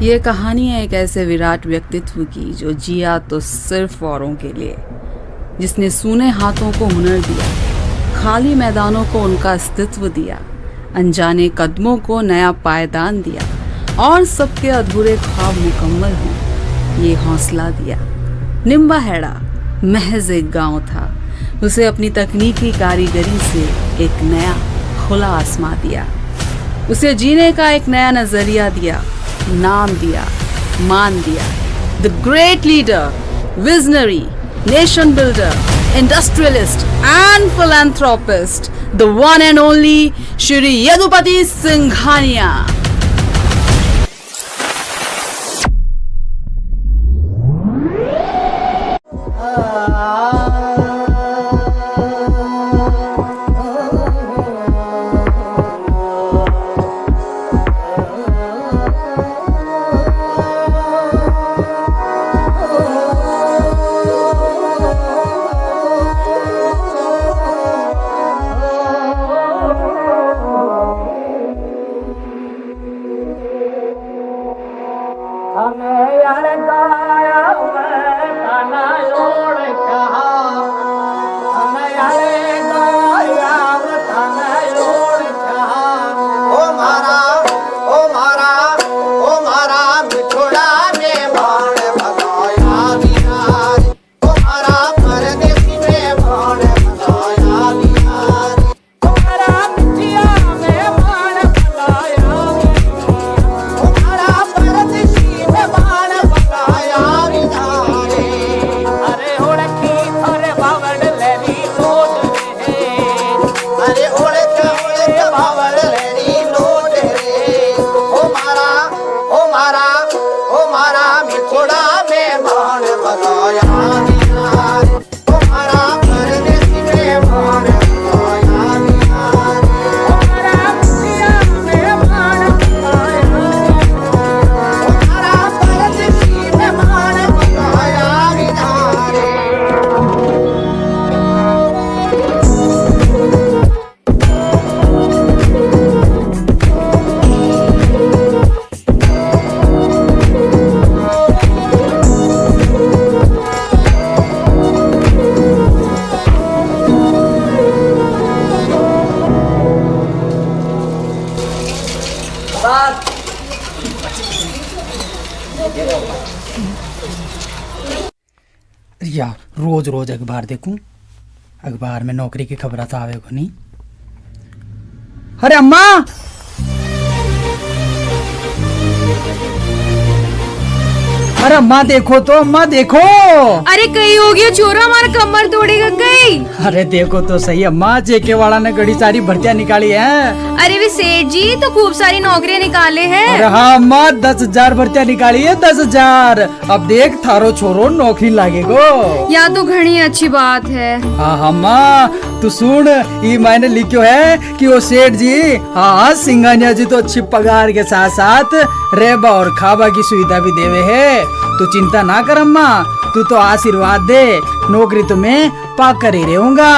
ये कहानी है एक ऐसे विराट व्यक्तित्व की जो जिया तो सिर्फ औरों के लिए, जिसने सूने हाथों को हुनर दिया, खाली मैदानों को उनका अस्तित्व दिया, अनजाने कदमों को नया पायदान दिया और सबके अधूरे ख्वाब मुकम्मल हों ये हौसला दिया। निम्बा हेड़ा महज एक गांव था, उसे अपनी तकनीकी कारीगरी से एक नया खुला आसमां दिया, उसे जीने का एक नया नजरिया दिया, नाम दिया, मान दिया। The great leader, visionary, nation builder, industrialist and philanthropist, the one and only Shri Yadupati Singhania. यार रोज रोज अखबार देखूं, अखबार में नौकरी की खबर तो आवे को नहीं। अरे अम्मा, अरे अम्मा देखो तो, अम्मा देखो। अरे कहीं हो गया चोरा, हमारा कमर तोड़ेगा कहीं। अरे देखो तो सही अम्मा, जेके वाला ने बड़ी सारी भर्तियां निकाली हैं। अरे वे सेठ जी तो खूब सारी नौकरियां निकाले हैं। अरे हाँ अम्मा, 10,000 भर्तियां निकाली है, 10,000। अब देख थारो छोरो नौकरी लागेगो। या तो घनी अच्छी बात है। हाँ अम्मा तू सुन, ये मैंने लिखो है कि वो सेठ जी, हाँ सिंघानिया जी तो अच्छी पगार के साथ साथ रहबा और खाबा की सुविधा भी देवे है। तू चिंता ना कर अम्मा, तू तो आशीर्वाद दे, नौकरी तो मैं पाकर ही रहूंगा।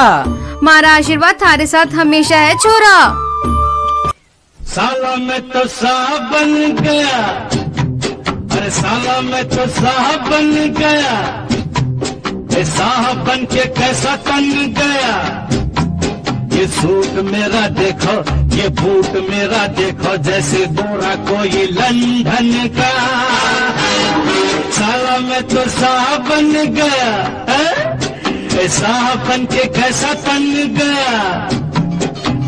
मारा आशीर्वाद थारे साथ हमेशा है छोरा। साला मैं तो साहब बन गया, अरे साला मैं तो साहब बन गया, साहब बन के कैसा तन गया। ये सूट मेरा देखो, ये बूट मेरा देखो, जैसे गोरा कोई लंदन का। साला मैं तो साहब बन गया, साहब बन के कैसा तन गया।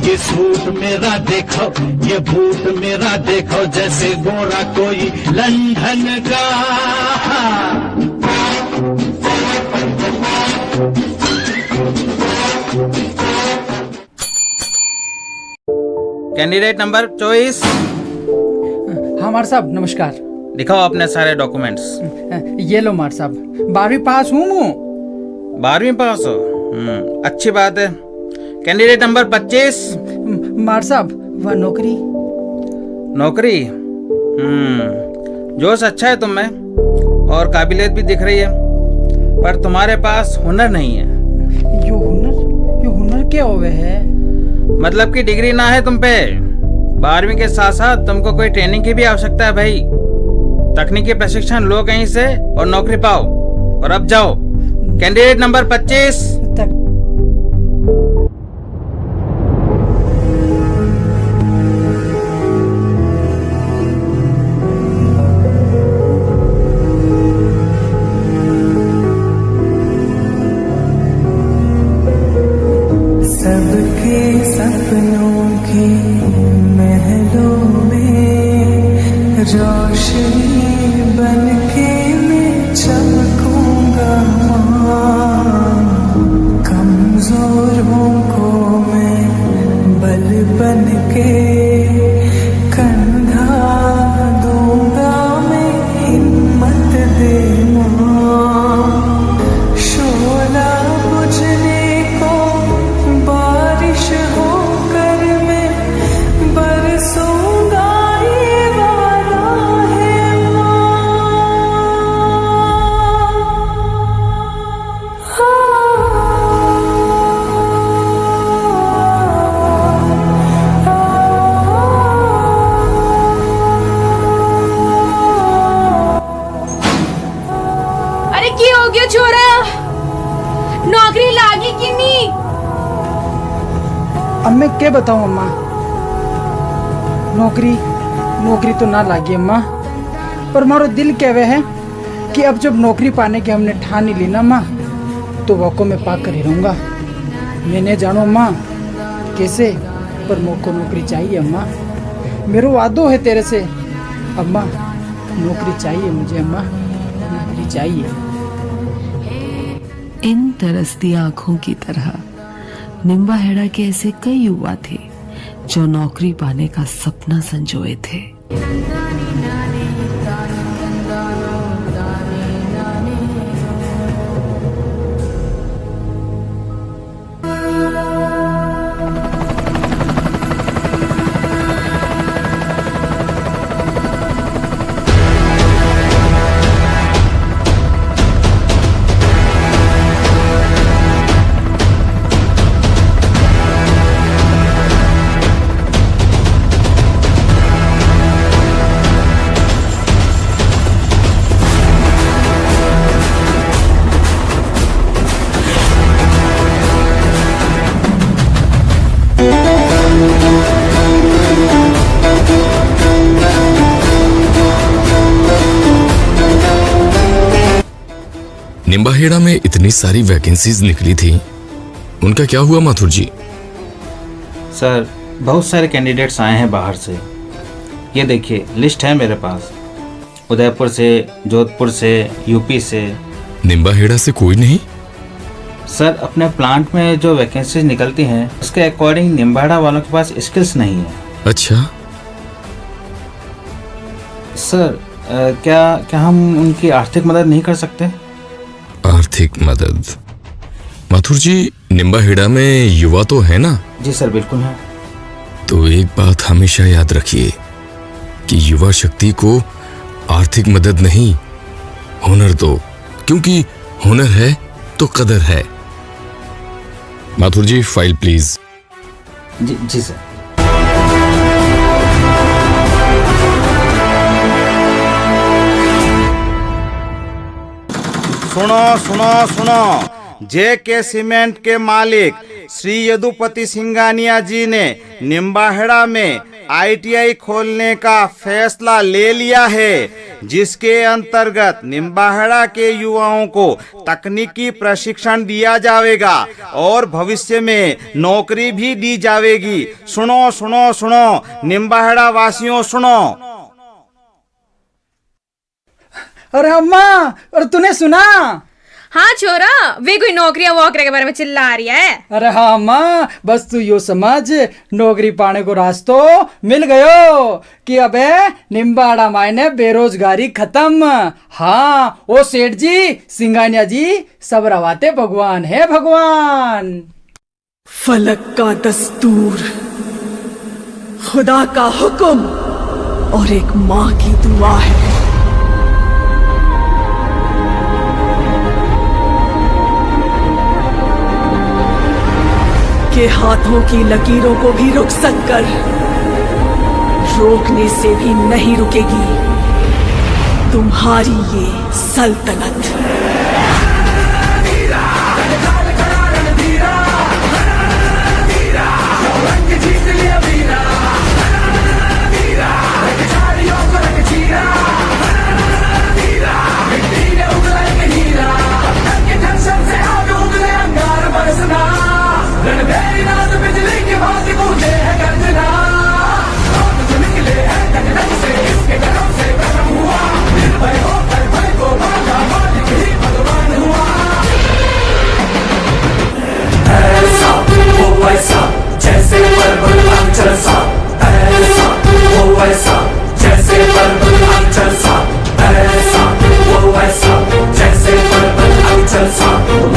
ये सूट मेरा देखो, ये बूट मेरा देखो, जैसे गोरा कोई लंदन का। Candidate number 24। हाँ मार साहब नमस्कार। दिखाओ अपने सारे डॉक्यूमेंट्स। ये लो मार साहब, 12वीं पास हूँ मैं। 12वीं पास हो? अच्छी बात है। Candidate number 25। मार साहब वह नौकरी। नौकरी? जोश अच्छा है तुम में और काबिलियत भी दिख रही है, पर तुम्हारे पास हुनर नहीं है। ये हुनर क्या होवे है? मतलब कि डिग्री ना है तुम पे। 12वीं के साथ साथ तुमको कोई ट्रेनिंग की भी आवश्यकता है भाई, तकनीकी प्रशिक्षण लो कहीं से और नौकरी पाओ। और अब जाओ। Candidate number 25। सबके सपनों के महलों में रोशनी बनके मैं चमकूंगा। कमजोरों को मैं बल बनके कंधा दूंगा। मैं हिम्मत दे शोला बुझने को बारिश होकर मैं बरसूंगा। ये वादा है अरे की हो गया छोरा, नौकरी लागी कि नहीं? अब मैं क्या बताऊं अम्मा, नौकरी तो ना लागी अम्मा, पर मारो दिल कहवे है कि अब जब नौकरी पाने की हमने ठान ही ली ना अम्मा, तो वको में पा कर ही रहूंगा। मैं नहीं जानू अम्मा कैसे, पर मोको नौकरी चाहिए अम्मा। मेरो वादो है तेरे से अम्मा, नौकरी चाहिए मुझे अम्मा, नौकरी चाहिए। इन तरसती आंखों की तरह निम्बाहेड़ा के ऐसे कई युवा थे जो नौकरी पाने का सपना संजोए थे। निम्बाहेड़ा में इतनी सारी वैकेंसीज निकली थी, उनका क्या हुआ माथुर जी? सर, बहुत सारे कैंडिडेट्स आए हैं बाहर से। ये देखिए लिस्ट है मेरे पास, उदयपुर से, जोधपुर से, यूपी से। निम्बाहेड़ा से कोई नहीं? सर, अपने प्लांट में जो वैकेंसीज निकलती हैं उसके अकॉर्डिंग निम्बाहेड़ा वालों के पास स्किल्स नहीं है। अच्छा सर, क्या हम उनकी आर्थिक मदद नहीं कर सकते? आर्थिक मदद? माथुर जी, निम्बाहेड़ा में युवा तो है ना? जी सर, बिल्कुल है। तो एक बात हमेशा याद रखिए कि युवा शक्ति को आर्थिक मदद नहीं, हुनर दो, क्योंकि हुनर है तो कदर है। Mathur ji, file please. जी सर। सुनो, जेके सीमेंट के मालिक श्री यदुपति सिंघानिया जी ने निम्बाहेड़ा में आईटीआई खोलने का फैसला ले लिया है, जिसके अंतर्गत निम्बाहेड़ा के युवाओं को तकनीकी प्रशिक्षण दिया जाएगा और भविष्य में नौकरी भी दी जाएगी। सुनो, निम्बाहेड़ा वासियों सुनो। अरे अम्मा, और तूने सुना? हाँ छोरा, वे कोई नौकरियां वोकरिया के बारे में चिल्ला रही है। अरे हाँ अम्मा, बस तू यो समझ, नौकरी पाने को रास्तो मिल गयो कि अबे निम्बाहेड़ा मायने बेरोजगारी खत्म। हाँ, ओ सेठ जी, सिंघानिया जी, सब रवाते भगवान है भगवान। फलक का दस्तूर, खुदा का हुक्म और एक माँ की दुआ है। के हाथों की लकीरों को भी रुक सककर रोकने से भी नहीं रुकेगी। तुम्हारी ये सल्तनत। वैसा जैसे पर्वत अंचल सा, ऐसा वो वैसा जैसे पर्वत अंचल सा, ऐसा वो वैसा जैसे पर्वत अंचल सा,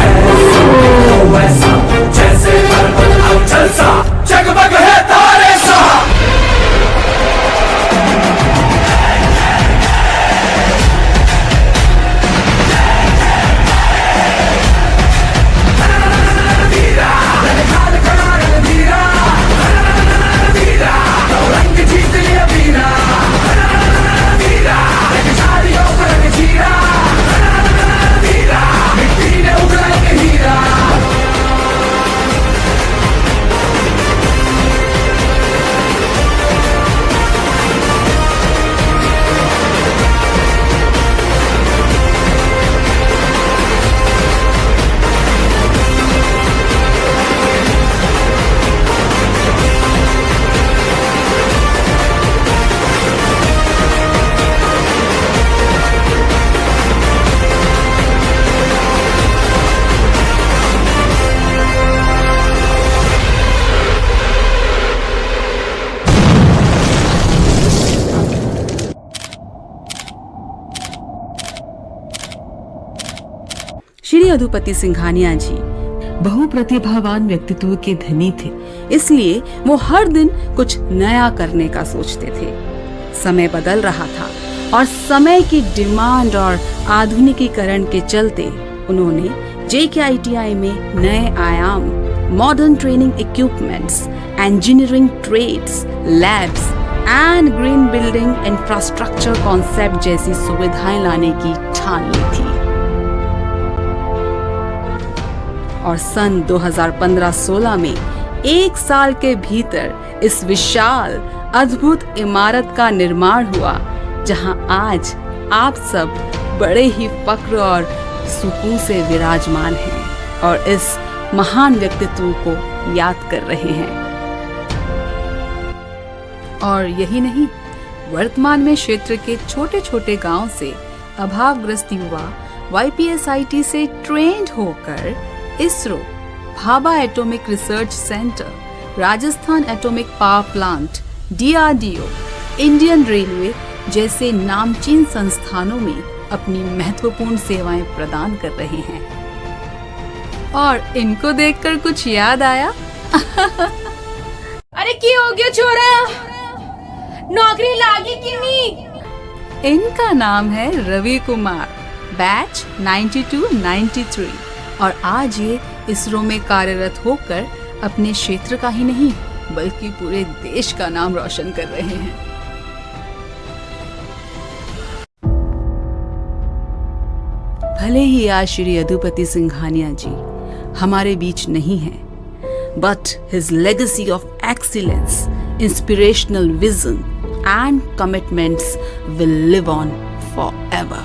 ऐसा वो वैसा जैसे पर्वत अंचल सा, जगमग है तारे सा। श्री यदुपति सिंघानिया जी बहुप्रतिभावान व्यक्तित्व के धनी थे, इसलिए वो हर दिन कुछ नया करने का सोचते थे। समय बदल रहा था और समय की डिमांड और आधुनिकीकरण के चलते उन्होंने JKITI में नए आयाम, modern training equipments, engineering trades, labs and green building infrastructure concept जैसी सुविधाएं लाने की ठान ली थी। और सन 2015-16 में एक साल के भीतर इस विशाल अद्भुत इमारत का निर्माण हुआ, जहां आज आप सब बड़े ही फक्र और सुकून से विराजमान हैं और इस महान व्यक्तित्व को याद कर रहे हैं। और यही नहीं, वर्तमान में क्षेत्र के छोटे छोटे गांव से अभावग्रस्त युवा YPSIT से ट्रेंड होकर ISRO, Bhabha atomic research centre, Rajasthan atomic power plant, DRDO, Indian railway जैसे नामचीन संस्थानों में अपनी महत्वपूर्ण सेवाएं प्रदान कर रहे हैं। और इनको देखकर कुछ याद आया? अरे की हो गया छोरा, नौकरी लागी कि नहीं? इनका नाम है रवि कुमार, बैच 92-93, और आज ये इसरो में कार्यरत होकर अपने क्षेत्र का ही नहीं बल्कि पूरे देश का नाम रोशन कर रहे हैं। भले ही आज श्री यदुपति सिंघानिया जी हमारे बीच नहीं हैं, but his legacy of excellence, inspirational vision and commitments will live on forever.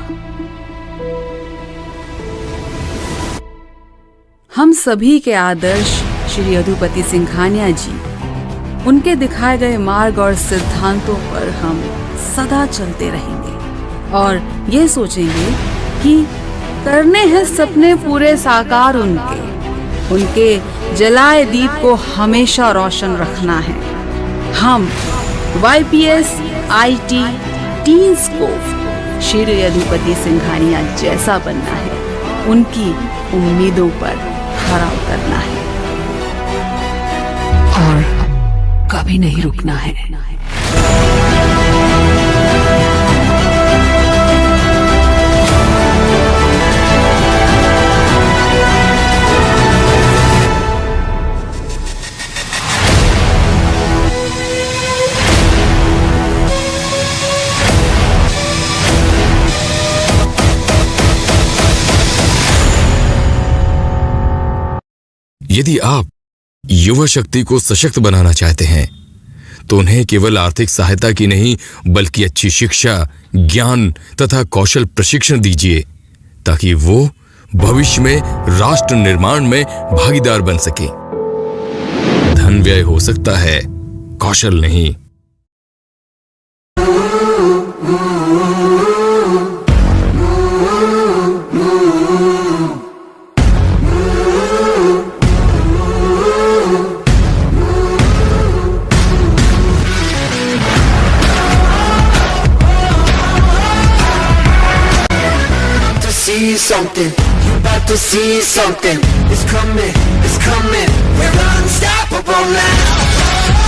हम सभी के आदर्श श्री यदुपति सिंघानिया जी, उनके दिखाए गए मार्ग और सिद्धांतों पर हम सदा चलते रहेंगे और ये सोचेंगे कि करने हैं सपने पूरे साकार उनके जलाए दीप को हमेशा रोशन रखना है। हम YPSIT टीन्स को श्री यदुपति सिंघानिया जैसा बनना है, उनकी उम्मीदों पर खरा उतरना है और कभी नहीं रुकना है। यदि आप युवा शक्ति को सशक्त बनाना चाहते हैं तो उन्हें केवल आर्थिक सहायता की नहीं बल्कि अच्छी शिक्षा, ज्ञान तथा कौशल प्रशिक्षण दीजिए ताकि वो भविष्य में राष्ट्र निर्माण में भागीदार बन सके। धन व्यय हो सकता है, कौशल नहीं। See something, you about to see something. It's coming, we're unstoppable now.